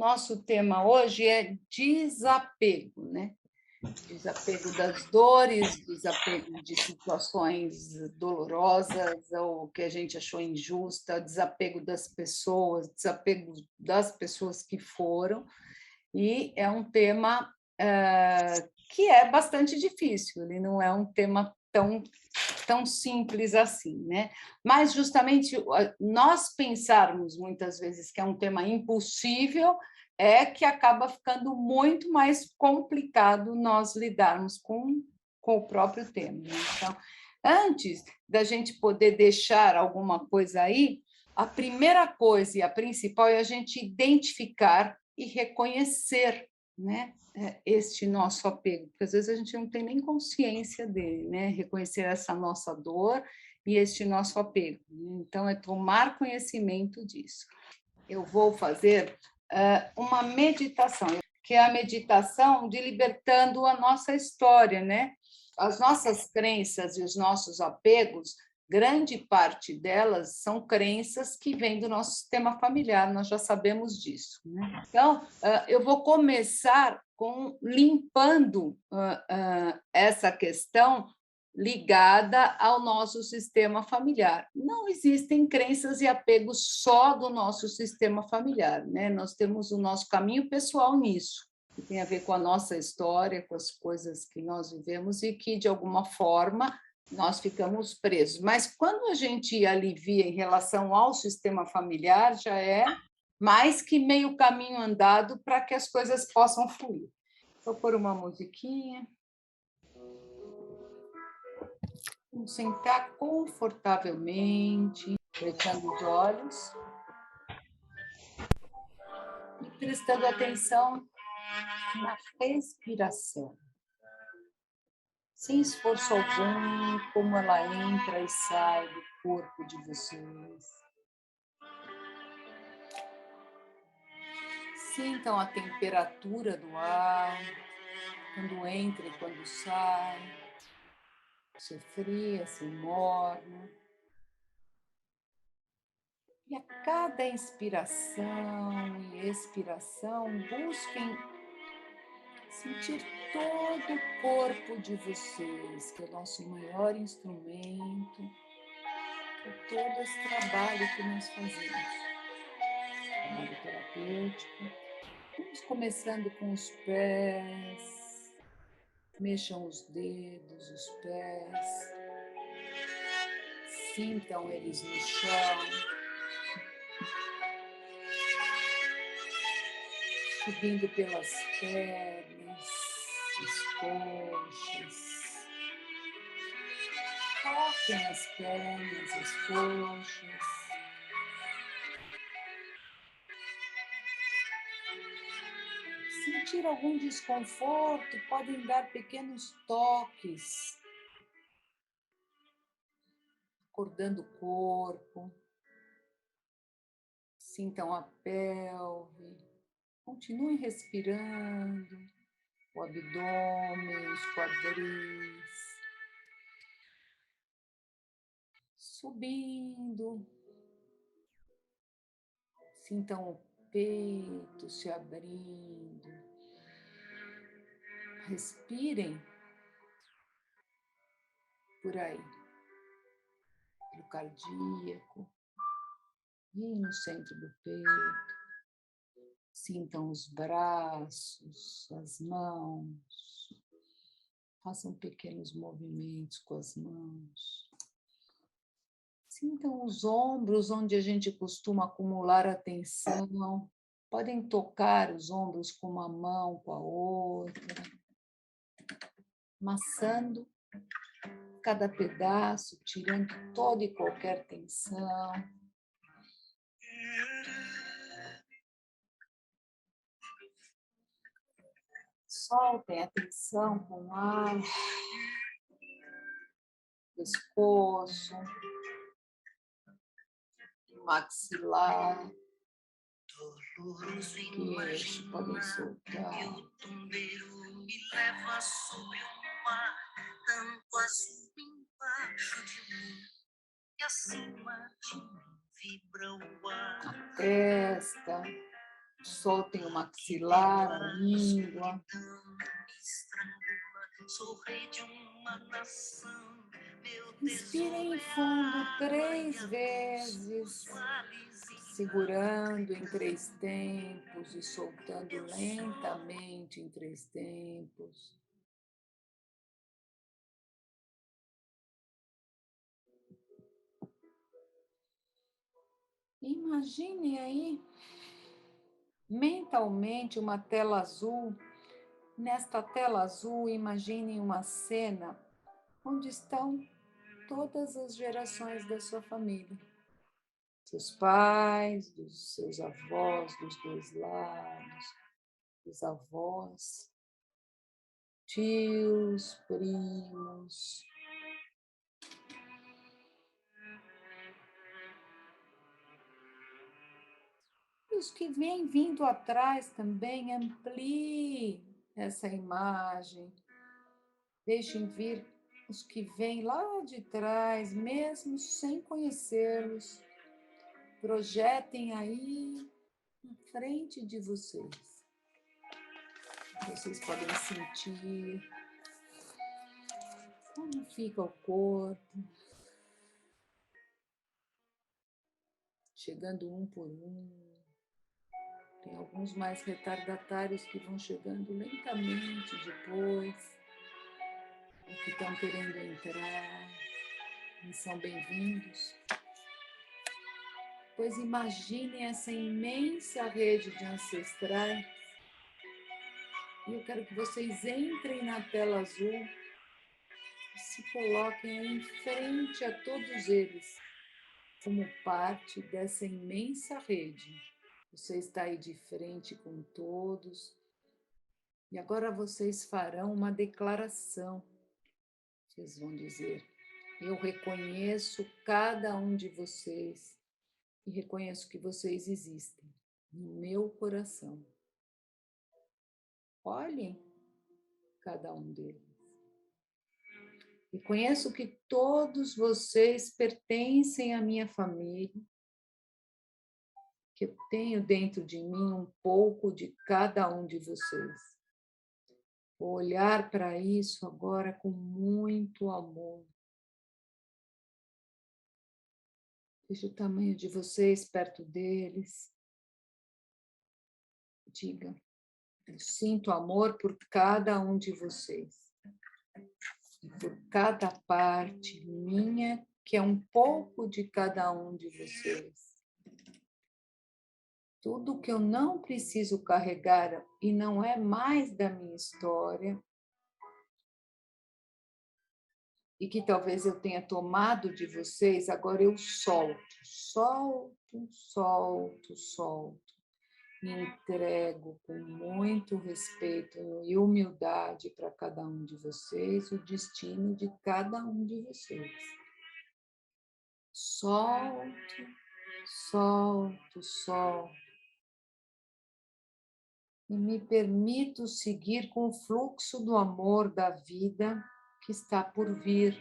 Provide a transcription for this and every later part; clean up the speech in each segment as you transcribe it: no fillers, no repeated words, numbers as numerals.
nosso tema hoje é desapego, né? Desapego das dores, desapego de situações dolorosas ou que a gente achou injusta, desapego das pessoas, desapego das pessoas que foram. E é um tema que é bastante difícil, ele não é um tema tão simples assim, né? Mas justamente nós pensarmos muitas vezes que é um tema impossível é que acaba ficando muito mais complicado nós lidarmos com o próprio tema, né? Então, antes da gente poder deixar alguma coisa aí, a primeira coisa e a principal é a gente identificar e reconhecer, né, este nosso apego, porque às vezes a gente não tem nem consciência dele, né? Reconhecer essa nossa dor e este nosso apego. Então, é tomar conhecimento disso. Eu vou fazer uma meditação, que é a meditação de libertando a nossa história, né? As nossas crenças e os nossos apegos, grande parte delas são crenças que vêm do nosso sistema familiar, nós já sabemos disso, né? Então, eu vou começar limpando essa questão ligada ao nosso sistema familiar. Não existem crenças e apegos só do nosso sistema familiar, né? Nós temos o nosso caminho pessoal nisso, que tem a ver com a nossa história, com as coisas que nós vivemos e que, de alguma forma, nós ficamos presos. Mas quando a gente alivia em relação ao sistema familiar, já é mais que meio caminho andado para que as coisas possam fluir. Vou pôr uma musiquinha. Vamos sentar confortavelmente, fechando os olhos e prestando atenção na respiração. Sem esforço algum, como ela entra e sai do corpo de vocês. Sintam a temperatura do ar, quando entra e quando sai, se é fria, se é morna. E a cada inspiração e expiração, busquem sentir todo o corpo de vocês, que é o nosso maior instrumento, para todo esse trabalho que nós fazemos. Trabalho terapêutico. Vamos começando com os pés. Mexam os dedos, os pés. Sintam eles no chão. Subindo pelas pernas, as coxas. Toquem as pernas, as coxas. Sentir algum desconforto, podem dar pequenos toques, acordando o corpo. Sintam a pelve. Continuem respirando, o abdômen, os quadris. Subindo. Sintam o peito se abrindo. Respirem por aí, pelo cardíaco, e no centro do peito. Sintam os braços, as mãos. Façam pequenos movimentos com as mãos. Sintam os ombros, onde a gente costuma acumular a tensão. Podem tocar os ombros com uma mão, com a outra. Massando cada pedaço, tirando toda e qualquer tensão. Soltem a tensão com o ar. Pescoço. Maxilar. Queixo, podem soltar. O tombeiro me leva sobre o mar, tanto azul embaixo de mim, e acima de mim vibra o ar. A testa, Soltem o maxilar, a língua. Sou rei de uma nação. Inspirem fundo 3 vezes, segurando em 3 tempos e soltando lentamente em 3 tempos. Imagine aí, mentalmente, uma tela azul. Nesta tela azul, imagine uma cena onde estão todas as gerações da sua família. Seus pais, dos seus avós, dos 2 lados, dos avós, tios, primos. E os que vêm vindo atrás também, amplie essa imagem. Deixem vir os que vêm lá de trás, mesmo sem conhecê-los. Projetem aí na frente de vocês. Vocês podem sentir como fica o corpo, chegando um por um. Tem alguns mais retardatários que vão chegando lentamente depois, ou que estão querendo entrar, e são bem-vindos. Pois imaginem essa imensa rede de ancestrais. E eu quero que vocês entrem na tela azul e se coloquem aí em frente a todos eles, como parte dessa imensa rede. Você está aí de frente com todos. E agora vocês farão uma declaração. Vocês vão dizer: eu reconheço cada um de vocês e reconheço que vocês existem no meu coração. Olhem cada um deles. Reconheço que todos vocês pertencem à minha família, que eu tenho dentro de mim um pouco de cada um de vocês. Vou olhar para isso agora com muito amor. Veja o tamanho de vocês perto deles. Diga: eu sinto amor por cada um de vocês. E por cada parte minha, que é um pouco de cada um de vocês. Tudo que eu não preciso carregar e não é mais da minha história, e que talvez eu tenha tomado de vocês, agora eu solto, solto, solto, solto. Me entrego com muito respeito e humildade para cada um de vocês, o destino de cada um de vocês. Solto, solto, solto. E me permito seguir com o fluxo do amor da vida que está por vir.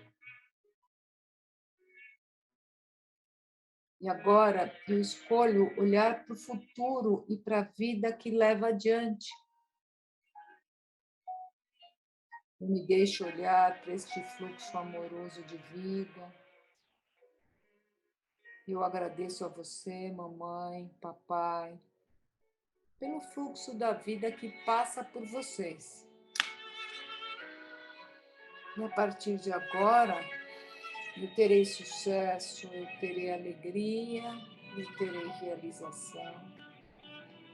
E agora eu escolho olhar para o futuro e para a vida que leva adiante. Eu me deixo olhar para este fluxo amoroso de vida. Eu agradeço a você, mamãe, papai, pelo fluxo da vida que passa por vocês. E a partir de agora, eu terei sucesso, eu terei alegria, eu terei realização.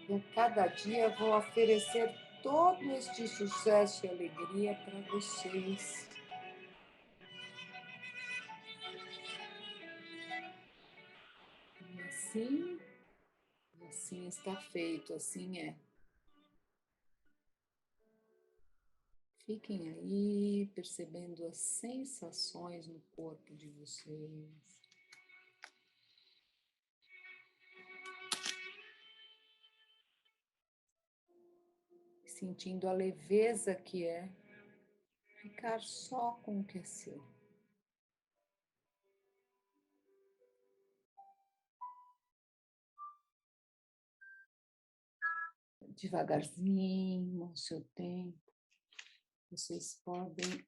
E a cada dia vou oferecer todo este sucesso e alegria para vocês. E assim está feito, assim é. Fiquem aí percebendo as sensações no corpo de vocês. Sentindo a leveza que é ficar só com o que é seu. Devagarzinho, ao seu tempo, vocês podem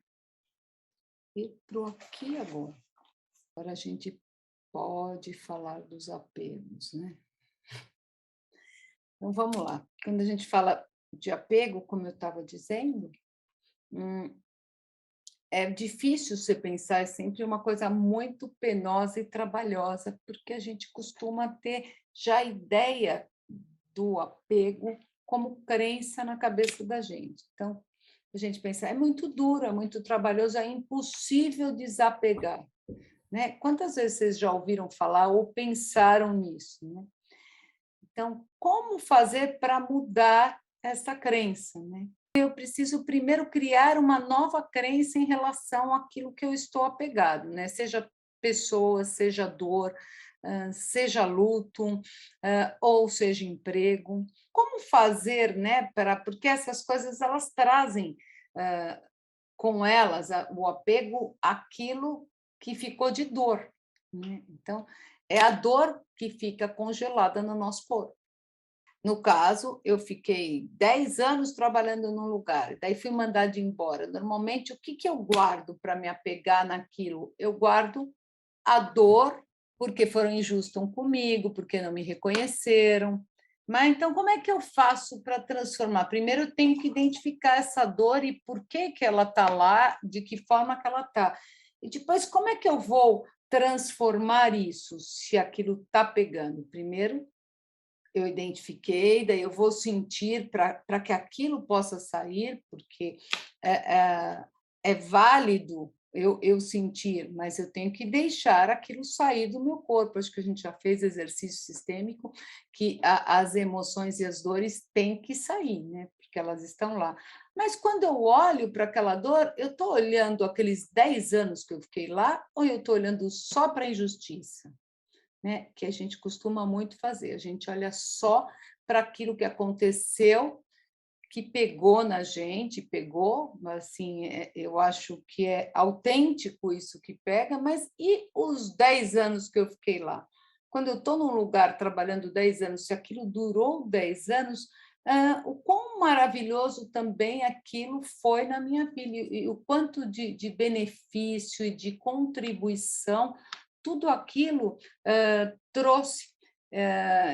ir para o aqui e agora. Agora a gente pode falar dos apegos, né? Então vamos lá. Quando a gente fala de apego, como eu estava dizendo, é difícil você pensar, é sempre uma coisa muito penosa e trabalhosa, porque a gente costuma ter já a ideia do apego como crença na cabeça da gente. Então, a gente pensa, é muito duro, é muito trabalhoso, é impossível desapegar. Né? Quantas vezes vocês já ouviram falar ou pensaram nisso? Né? Então, como fazer para mudar essa crença? Né? Eu preciso primeiro criar uma nova crença em relação àquilo que eu estou apegado, né? Seja pessoa, seja dor, seja luto, ou seja emprego. Como fazer, né? Porque essas coisas elas trazem com elas o apego àquilo que ficou de dor. Né? Então, é a dor que fica congelada no nosso corpo. No caso, eu fiquei 10 anos trabalhando num lugar, daí fui mandada embora. Normalmente, o que eu guardo para me apegar naquilo? Eu guardo a dor, porque foram injustos comigo, porque não me reconheceram. Mas então, como é que eu faço para transformar? Primeiro, eu tenho que identificar essa dor e por que ela está lá, de que forma que ela está. E depois, como é que eu vou transformar isso, se aquilo está pegando? Primeiro, eu identifiquei, daí eu vou sentir para que aquilo possa sair, porque é válido eu sentir, mas eu tenho que deixar aquilo sair do meu corpo. Acho que a gente já fez exercício sistêmico, que as emoções e as dores têm que sair, né? Porque elas estão lá. Mas quando eu olho para aquela dor, eu estou olhando aqueles 10 anos que eu fiquei lá, ou eu estou olhando só para a injustiça? Né, que a gente costuma muito fazer. A gente olha só para aquilo que aconteceu, que pegou na gente, pegou, assim, eu acho que é autêntico isso que pega, mas e os 10 anos que eu fiquei lá? Quando eu estou num lugar trabalhando 10 anos, se aquilo durou 10 anos, o quão maravilhoso também aquilo foi na minha vida, e o quanto de benefício e de contribuição tudo aquilo trouxe.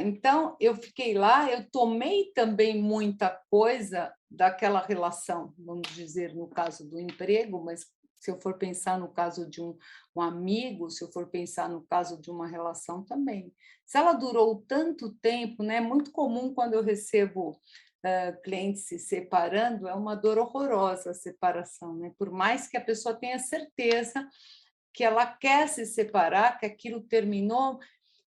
Então, eu fiquei lá, eu tomei também muita coisa daquela relação, vamos dizer, no caso do emprego, mas se eu for pensar no caso de um amigo, se eu for pensar no caso de uma relação também. Se ela durou tanto tempo, né, é muito comum quando eu recebo clientes se separando, é uma dor horrorosa a separação, né? Por mais que a pessoa tenha certeza que ela quer se separar, que aquilo terminou,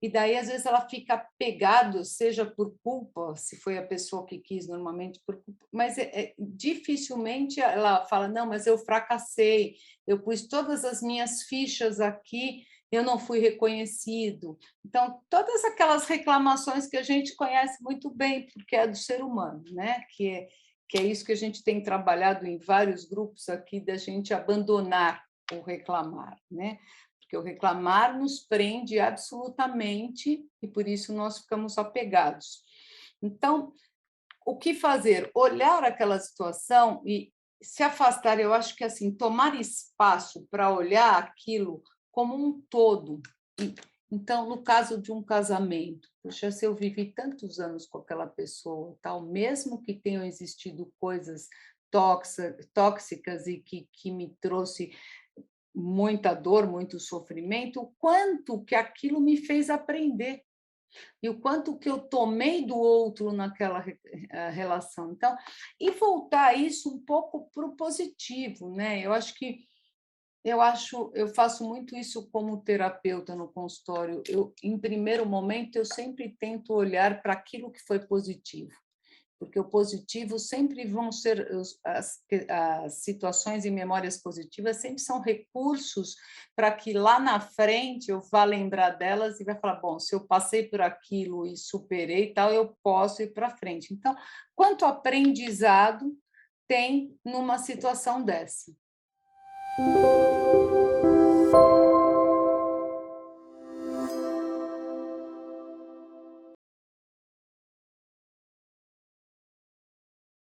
e daí às vezes ela fica pegado, seja por culpa, se foi a pessoa que quis, normalmente por culpa, mas dificilmente ela fala, não, mas eu fracassei, eu pus todas as minhas fichas aqui, eu não fui reconhecido. Então, todas aquelas reclamações que a gente conhece muito bem, porque é do ser humano, né? Que é isso que a gente tem trabalhado em vários grupos aqui, da gente abandonar o reclamar, né? Porque o reclamar nos prende absolutamente e por isso nós ficamos apegados. Então, o que fazer? Olhar aquela situação e se afastar. Eu acho que assim, tomar espaço para olhar aquilo como um todo. Então, no caso de um casamento, poxa, se eu vivi tantos anos com aquela pessoa, tal, mesmo que tenham existido coisas tóxicas e que me trouxe muita dor, muito sofrimento, o quanto que aquilo me fez aprender e o quanto que eu tomei do outro naquela relação. Então, e voltar isso um pouco para o positivo, né? Eu faço muito isso como terapeuta no consultório. Em primeiro momento, eu sempre tento olhar para aquilo que foi positivo, porque o positivo sempre vão ser as situações e memórias positivas sempre são recursos para que lá na frente eu vá lembrar delas e vai falar, bom, se eu passei por aquilo e superei e tal, eu posso ir para frente. Então, quanto aprendizado tem numa situação dessa?